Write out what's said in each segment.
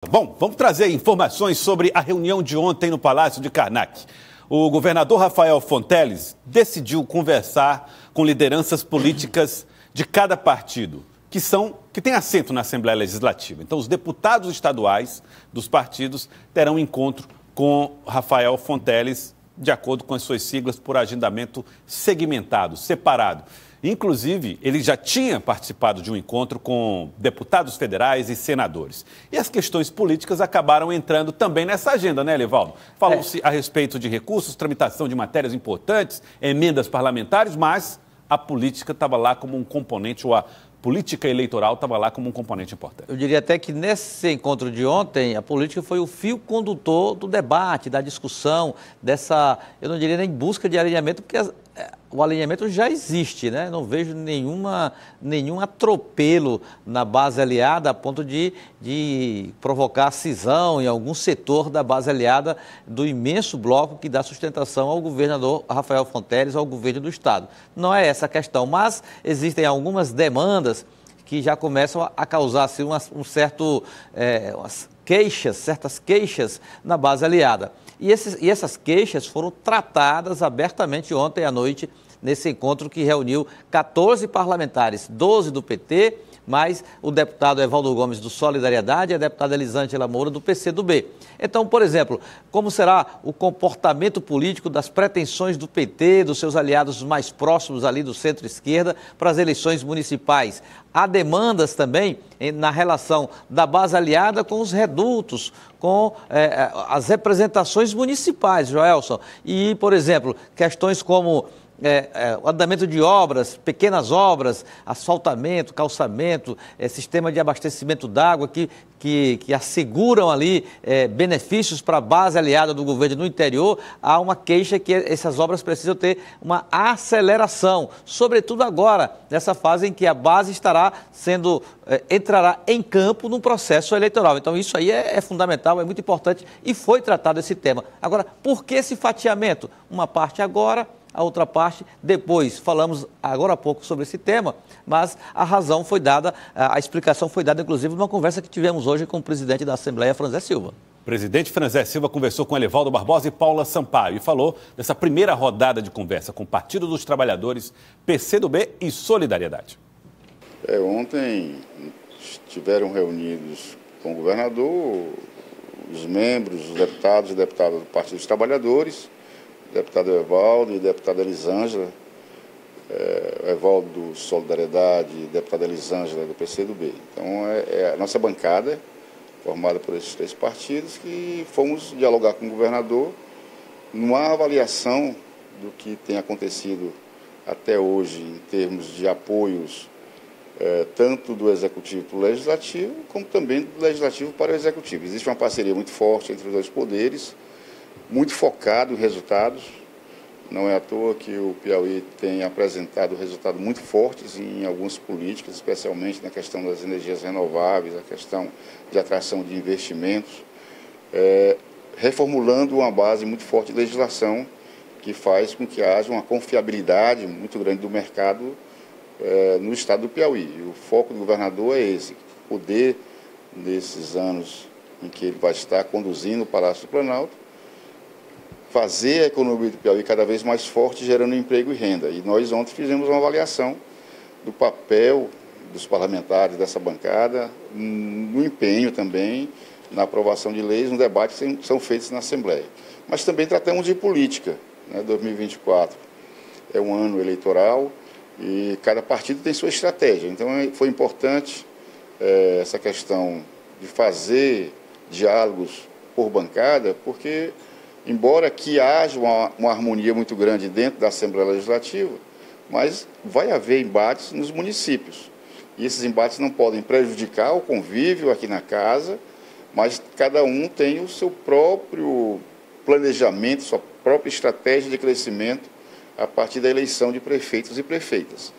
Bom, vamos trazer informações sobre a reunião de ontem no Palácio de Karnak. O governador Rafael Fonteles decidiu conversar com lideranças políticas de cada partido, que tem assento na Assembleia Legislativa. Então, os deputados estaduais dos partidos terão encontro com Rafael Fonteles, de acordo com as suas siglas, por agendamento segmentado, separado. Inclusive, ele já tinha participado de um encontro com deputados federais e senadores. E as questões políticas acabaram entrando também nessa agenda, né, Elivaldo? Falou-se a respeito de recursos, tramitação de matérias importantes, emendas parlamentares, mas a política estava lá como um componente, ou a política eleitoral estava lá como um componente importante. Eu diria até que nesse encontro de ontem, a política foi o fio condutor do debate, da discussão, eu não diria nem busca de alinhamento, porque o alinhamento já existe, né? Não vejo nenhum atropelo na base aliada a ponto de provocar cisão em algum setor da base aliada do imenso bloco que dá sustentação ao governador Rafael Fonteles, ao governo do Estado. Não é essa a questão, mas existem algumas demandas que já começam a causar assim, certas queixas na base aliada. E essas queixas foram tratadas abertamente ontem à noite, nesse encontro que reuniu 14 parlamentares, 12 do PT, mais o deputado Evaldo Gomes do Solidariedade e a deputada Elisângela Moura do PCdoB. Então, por exemplo, como será o comportamento político das pretensões do PT, dos seus aliados mais próximos ali do centro-esquerda, para as eleições municipais? Há demandas também na relação da base aliada com os redutos, com as representações municipais, Joelson. E, por exemplo, questões como o andamento de obras, pequenas obras, asfaltamento, calçamento, sistema de abastecimento d'água que asseguram ali benefícios para a base aliada do governo no interior. Há uma queixa que essas obras precisam ter uma aceleração, sobretudo agora, nessa fase em que a base entrará em campo no processo eleitoral. Então isso aí é fundamental, é muito importante e foi tratado esse tema. Agora, por que esse fatiamento? Uma parte agora, a outra parte depois. Falamos agora há pouco sobre esse tema, mas a razão foi dada, a explicação foi dada, inclusive, numa conversa que tivemos hoje com o presidente da Assembleia, Franzé Silva. O presidente Franzé Silva conversou com Elivaldo Barbosa e Paula Sampaio e falou dessa primeira rodada de conversa com o Partido dos Trabalhadores, PCdoB e Solidariedade. Ontem estiveram reunidos com o governador, os membros, os deputados e deputadas do Partido dos Trabalhadores, deputado Evaldo e deputada Elisângela, Evaldo do Solidariedade e deputada Elisângela do PCdoB. Então, a nossa bancada, formada por esses três partidos, que fomos dialogar com o governador numa avaliação do que tem acontecido até hoje em termos de apoios, tanto do Executivo para o Legislativo, como também do Legislativo para o Executivo. Existe uma parceria muito forte entre os dois poderes, muito focado em resultados. Não é à toa que o Piauí tem apresentado resultados muito fortes em algumas políticas, especialmente na questão das energias renováveis, a questão de atração de investimentos, reformulando uma base muito forte de legislação que faz com que haja uma confiabilidade muito grande do mercado no estado do Piauí. E o foco do governador é esse, poder, nesses anos em que ele vai estar conduzindo o Palácio do Planalto, fazer a economia do Piauí cada vez mais forte, gerando emprego e renda. E nós ontem fizemos uma avaliação do papel dos parlamentares dessa bancada, no empenho também, na aprovação de leis, no debate que são feitos na Assembleia. Mas também tratamos de política, né? 2024 é um ano eleitoral e cada partido tem sua estratégia. Então foi importante essa questão de fazer diálogos por bancada, porque embora que haja uma harmonia muito grande dentro da Assembleia Legislativa, mas vai haver embates nos municípios. E esses embates não podem prejudicar o convívio aqui na casa, mas cada um tem o seu próprio planejamento, sua própria estratégia de crescimento a partir da eleição de prefeitos e prefeitas.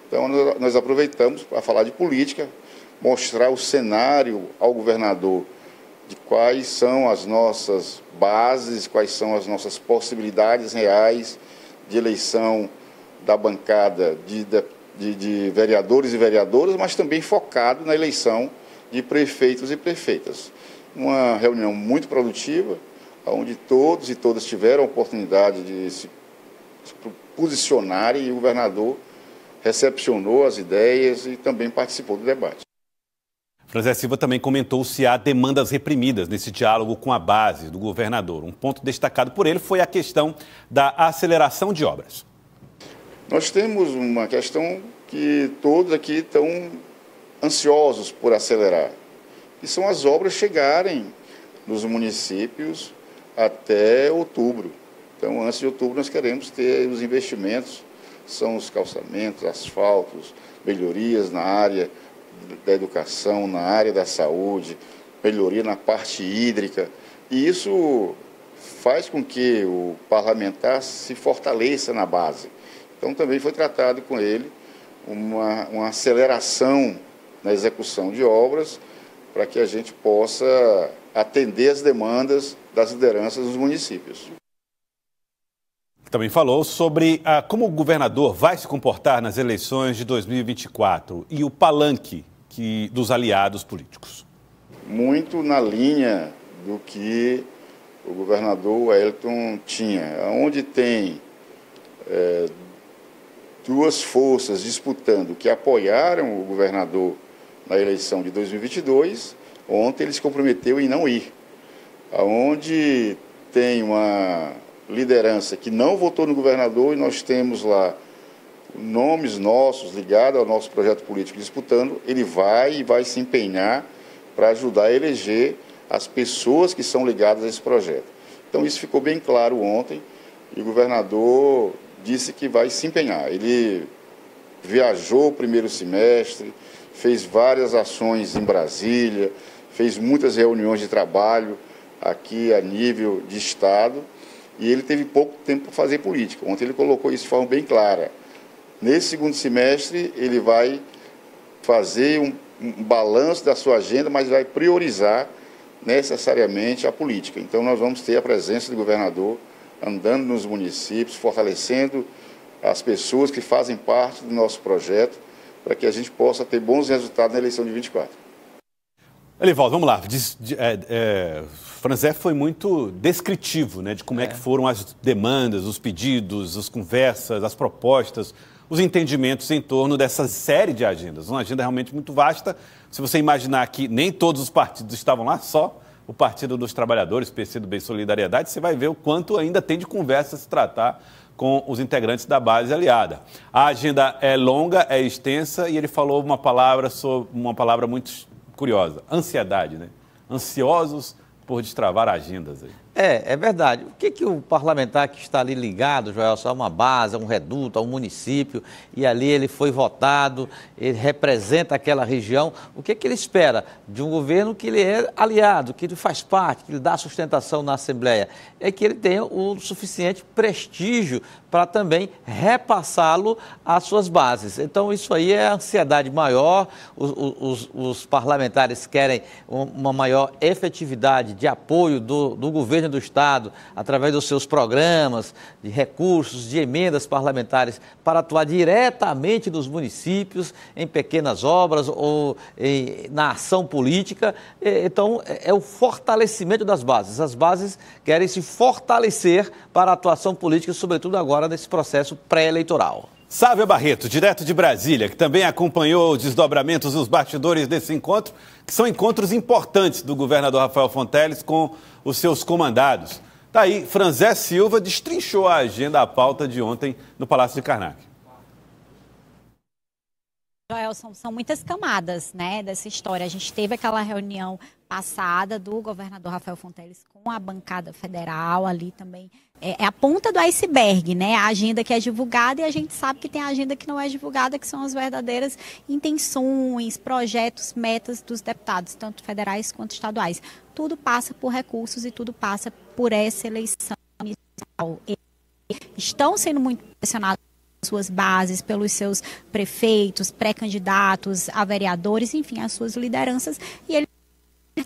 Então, nós aproveitamos para falar de política, mostrar o cenário ao governador de quais são as nossas bases, quais são as nossas possibilidades reais de eleição da bancada de vereadores e vereadoras, mas também focado na eleição de prefeitos e prefeitas. uma reunião muito produtiva, onde todos e todas tiveram a oportunidade de se posicionarem, e o governador recepcionou as ideias e também participou do debate. Franzé Silva também comentou se há demandas reprimidas nesse diálogo com a base do governador. Um ponto destacado por ele foi a questão da aceleração de obras. Nós temos uma questão que todos aqui estão ansiosos por acelerar, que são as obras chegarem nos municípios até outubro. Então, antes de outubro, nós queremos ter os investimentos, são os calçamentos, asfaltos, melhorias na área da educação, na área da saúde, melhoria na parte hídrica. E isso faz com que o parlamentar se fortaleça na base. Então, também foi tratado com ele uma aceleração na execução de obras para que a gente possa atender as demandas das lideranças dos municípios. Também falou sobre como o governador vai se comportar nas eleições de 2024 e o palanque dos aliados políticos. Muito na linha do que o governador Wellington tinha, onde tem duas forças disputando que apoiaram o governador na eleição de 2022, ontem ele se comprometeu em não ir. Onde tem uma liderança que não votou no governador e nós temos lá nomes nossos ligados ao nosso projeto político disputando, ele vai se empenhar para ajudar a eleger as pessoas que são ligadas a esse projeto. Então isso ficou bem claro ontem e o governador disse que vai se empenhar. Ele viajou o primeiro semestre, fez várias ações em Brasília, fez muitas reuniões de trabalho aqui a nível de Estado e ele teve pouco tempo para fazer política. Ontem ele colocou isso de forma bem clara. Nesse segundo semestre ele vai fazer um balanço da sua agenda, mas vai priorizar necessariamente a política. Então nós vamos ter a presença do governador andando nos municípios, fortalecendo as pessoas que fazem parte do nosso projeto, para que a gente possa ter bons resultados na eleição de 24. Elivaldo, vamos lá. Franzé foi muito descritivo, né, de como é que foram as demandas, os pedidos, as conversas, as propostas, os entendimentos em torno dessa série de agendas. Uma agenda realmente muito vasta. Se você imaginar que nem todos os partidos estavam lá, só o Partido dos Trabalhadores, PCdoB e Solidariedade, você vai ver o quanto ainda tem de conversa a se tratar com os integrantes da base aliada. A agenda é longa, é extensa e ele falou uma palavra muito curiosa, ansiedade, né? Ansiosos por destravar agendas aí. É verdade. O que o parlamentar que está ali ligado, Joelson, a uma base, a um reduto, a um município, e ali ele foi votado, ele representa aquela região, o que ele espera de um governo que ele é aliado, que ele faz parte, que ele dá sustentação na Assembleia? É que ele tenha o suficiente prestígio para também repassá-lo às suas bases. Então, isso aí é a ansiedade maior, os parlamentares querem uma maior efetividade de apoio do governo do Estado, através dos seus programas, de recursos, de emendas parlamentares, para atuar diretamente nos municípios, em pequenas obras ou na ação política. Então, é o fortalecimento das bases. As bases querem se fortalecer para a atuação política, sobretudo agora nesse processo pré-eleitoral. Sávia Barreto, direto de Brasília, que também acompanhou os desdobramentos e os bastidores desse encontro, que são encontros importantes do governador Rafael Fonteles com os seus comandados. Tá aí, Franzé Silva destrinchou a agenda, a pauta de ontem no Palácio de Karnak. Joel, são muitas camadas, né, dessa história. A gente teve aquela reunião passada do governador Rafael Fonteles com a bancada federal ali também. É a ponta do iceberg, né? A agenda que é divulgada e a gente sabe que tem a agenda que não é divulgada, que são as verdadeiras intenções, projetos, metas dos deputados, tanto federais quanto estaduais. Tudo passa por recursos e tudo passa por essa eleição municipal. Estão sendo muito pressionados suas bases, pelos seus prefeitos, pré-candidatos a vereadores, enfim, as suas lideranças, e ele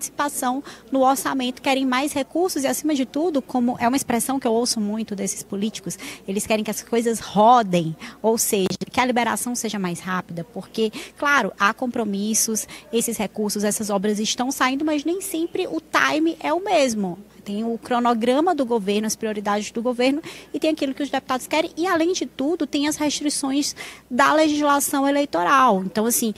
participação no orçamento, querem mais recursos e, acima de tudo, como é uma expressão que eu ouço muito desses políticos, eles querem que as coisas rodem, ou seja, que a liberação seja mais rápida, porque, claro, há compromissos, esses recursos, essas obras estão saindo, mas nem sempre o time é o mesmo. Tem o cronograma do governo, as prioridades do governo e tem aquilo que os deputados querem e, além de tudo, tem as restrições da legislação eleitoral. Então, assim,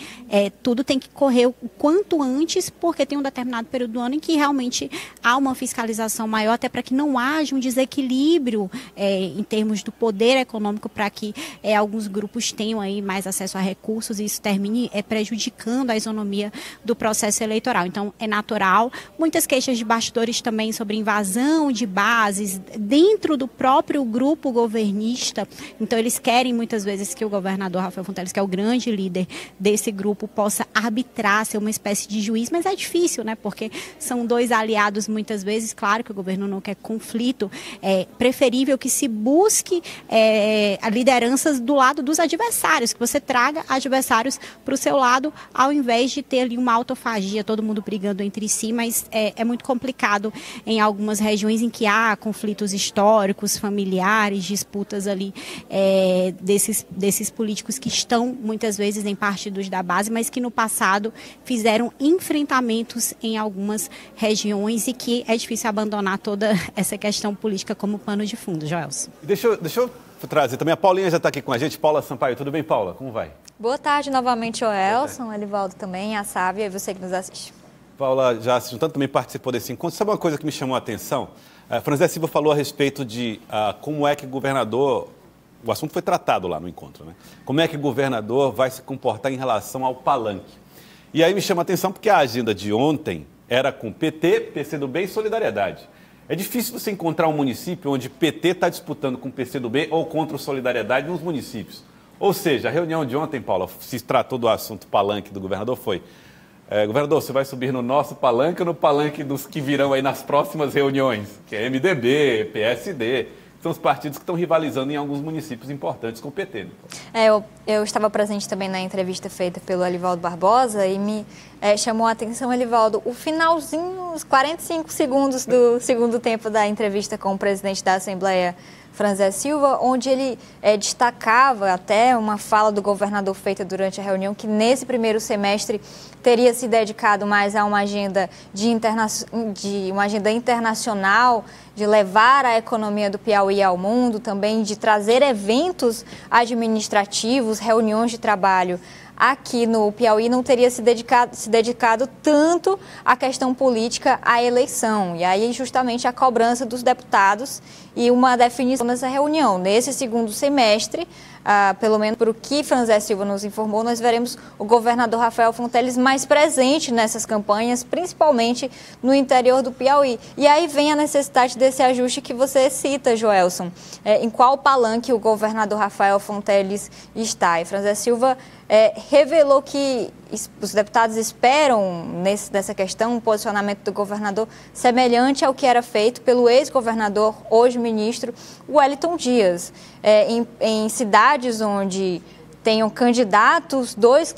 tudo tem que correr o quanto antes, porque tem um determinado período do ano em que realmente há uma fiscalização maior, até para que não haja um desequilíbrio em termos do poder econômico, para que alguns grupos tenham aí mais acesso a recursos e isso termine prejudicando a isonomia do processo eleitoral. Então, é natural. Muitas queixas de bastidores também sobre invasão de bases dentro do próprio grupo governista. Então, eles querem muitas vezes que o governador Rafael Fonteles, que é o grande líder desse grupo, possa arbitrar, ser uma espécie de juiz, mas é difícil, né? Porque são dois aliados muitas vezes. Claro que o governo não quer conflito, é preferível que se busque lideranças do lado dos adversários, que você traga adversários para o seu lado, ao invés de ter ali uma autofagia, todo mundo brigando entre si, mas é muito complicado em algumas regiões em que há conflitos históricos, familiares, disputas ali desses políticos que estão muitas vezes em partidos da base, mas que no passado fizeram enfrentamentos em algumas regiões e que é difícil abandonar toda essa questão política como pano de fundo, Joelson. Deixa eu trazer também, a Paulinha já está aqui com a gente, Paula Sampaio. Tudo bem, Paula? Como vai? Boa tarde novamente, Joelson, Elivaldo também, a Sávia e você que nos assiste. Paula já se juntando, também participou desse encontro. Sabe uma coisa que me chamou a atenção? Franzé Silva falou a respeito de como é que o governador... O assunto foi tratado lá no encontro, né? Como é que o governador vai se comportar em relação ao palanque? E aí me chama a atenção porque a agenda de ontem era com PT, PCdoB e Solidariedade. É difícil você encontrar um município onde PT está disputando com o PCdoB ou contra o Solidariedade nos municípios. Ou seja, a reunião de ontem, Paula, se tratou do assunto palanque do governador, foi... governador, você vai subir no nosso palanque ou no palanque dos que virão aí nas próximas reuniões? Que é MDB, PSD, são os partidos que estão rivalizando em alguns municípios importantes com o PT. Né? Eu estava presente também na entrevista feita pelo Elivaldo Barbosa e me chamou a atenção, Elivaldo, o finalzinho, os 45 segundos do segundo tempo da entrevista com o presidente da Assembleia, Franzé Silva, onde ele destacava até uma fala do governador feita durante a reunião, que nesse primeiro semestre teria se dedicado mais a uma agenda uma agenda internacional, de levar a economia do Piauí ao mundo, também de trazer eventos administrativos, reuniões de trabalho aqui no Piauí, não teria se dedicado tanto à questão política, à eleição. E aí, justamente, a cobrança dos deputados e uma definição nessa reunião. Nesse segundo semestre, pelo menos por o que Franzé Silva nos informou, nós veremos o governador Rafael Fonteles mais presente nessas campanhas, principalmente no interior do Piauí. E aí vem a necessidade desse ajuste que você cita, Joelson. Em qual palanque o governador Rafael Fonteles está? E Franzé Silva revelou que os deputados esperam, nessa questão, um posicionamento do governador semelhante ao que era feito pelo ex-governador, hoje ministro, Wellington Dias. Em cidades onde tenham candidatos, dois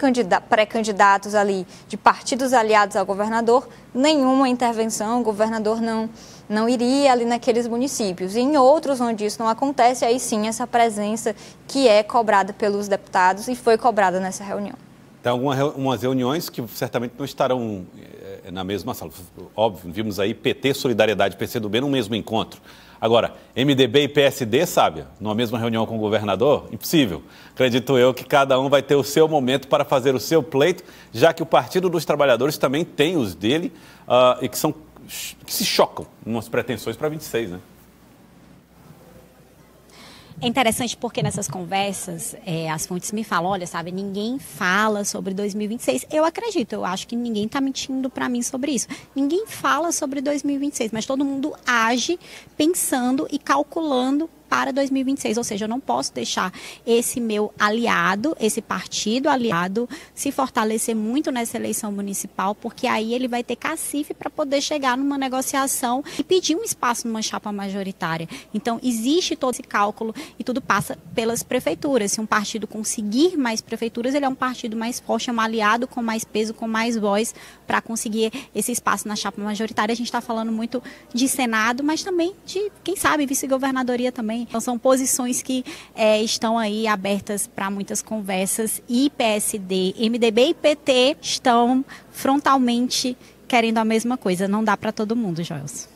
pré-candidatos ali de partidos aliados ao governador, nenhuma intervenção, o governador não iria ali naqueles municípios. E em outros onde isso não acontece, aí sim essa presença que é cobrada pelos deputados e foi cobrada nessa reunião. Tem algumas reuniões que certamente não estarão na mesma sala. Óbvio, vimos aí PT, Solidariedade e PCdoB no mesmo encontro. Agora, MDB e PSD, sabe, numa mesma reunião com o governador, impossível. Acredito eu que cada um vai ter o seu momento para fazer o seu pleito, já que o Partido dos Trabalhadores também tem os dele e que se chocam em umas pretensões para 26, né? É interessante porque nessas conversas, as fontes me falam, olha, sabe, ninguém fala sobre 2026. Eu acredito, eu acho que ninguém está mentindo para mim sobre isso. Ninguém fala sobre 2026, mas todo mundo age pensando e calculando para 2026, ou seja, eu não posso deixar esse meu aliado, esse partido aliado, se fortalecer muito nessa eleição municipal, porque aí ele vai ter cacife para poder chegar numa negociação e pedir um espaço numa chapa majoritária. Então, existe todo esse cálculo e tudo passa pelas prefeituras. Se um partido conseguir mais prefeituras, ele é um partido mais forte, é um aliado com mais peso, com mais voz para conseguir esse espaço na chapa majoritária. A gente está falando muito de Senado, mas também de, quem sabe, vice-governadoria também. Então, são posições que estão aí abertas para muitas conversas e PSD, MDB e PT estão frontalmente querendo a mesma coisa. Não dá para todo mundo, Joelson.